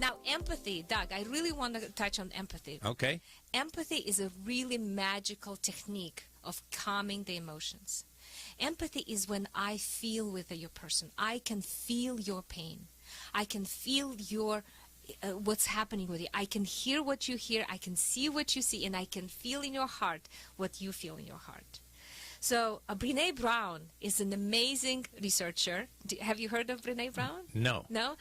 Now, empathy, Doug, I really want to touch on empathy. Okay. Empathy is a really magical technique of calming the emotions. Empathy is when I feel with your person. I can feel your pain. I can feel your what's happening with you. I can hear what you hear. I can see what you see, and I can feel in your heart what you feel in your heart. So Brené Brown is an amazing researcher. Have you heard of Brené Brown? No. No?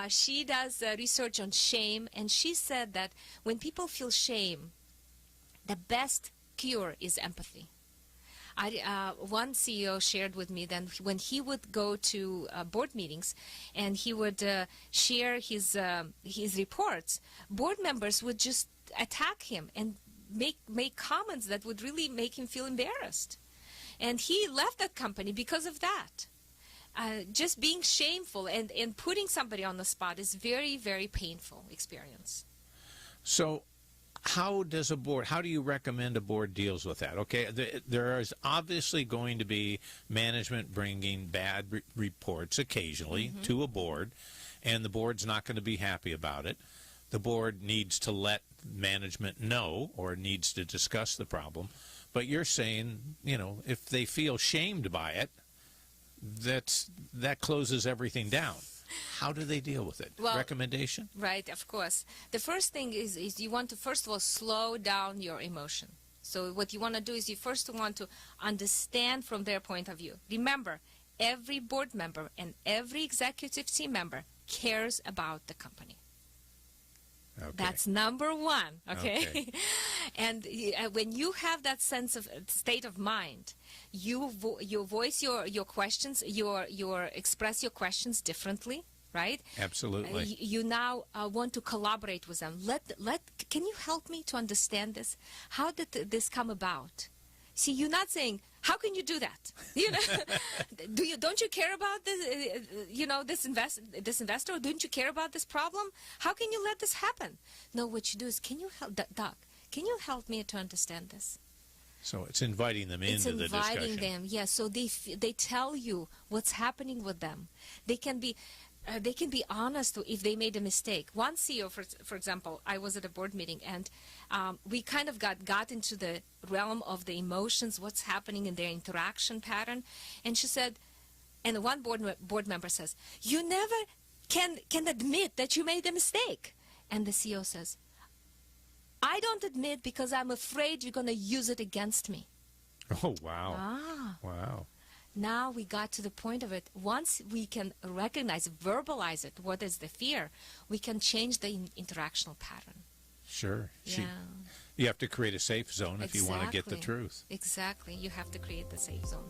She does research on shame, and she said that when people feel shame, the best cure is empathy. One CEO shared with me that when he would go to board meetings and he would share his reports, board members would just attack him and make comments that would really make him feel embarrassed. And he left that company because of that. Just being shameful and putting somebody on the spot is very, very painful experience. So how do you recommend a board deals with that? Okay, there is obviously going to be management bringing bad reports occasionally to a board, and the board's not going to be happy about it. The board needs to let management know or needs to discuss the problem. But you're saying, if they feel shamed by it, that closes everything down. How do they deal with it? Well, recommendation? Right, of course. The first thing is you want to, first of all, slow down your emotion. So what you want to do is you first want to understand from their point of view. Remember, every board member and every executive team member cares about the company. Okay. That's number one, okay? And when you have that sense of state of mind, you voice your questions, you express your questions differently, right? Absolutely. You now want to collaborate with them. Can you help me to understand this? How did this come about? See, you're not saying, how can you do that? Don't you care about this? This investor? Don't you care about this problem? How can you let this happen? No, what you do is, can you help, Doc? Can you help me to understand this? So it's inviting them into the discussion. It's inviting them, yes. So they tell you what's happening with them. They can be honest if they made a mistake. One CEO, for example, I was at a board meeting, and we kind of got into the realm of the emotions, what's happening in their interaction pattern. And she said, and one board member says, you never can admit that you made a mistake. And the CEO says, I don't admit because I'm afraid you're going to use it against me. Oh, wow. Wow. Now we got to the point of it. Once we can recognize, verbalize it, what is the fear, we can change the interactional pattern. Sure. Yeah. You have to create a safe zone if you want to get the truth. Exactly. You have to create the safe zone.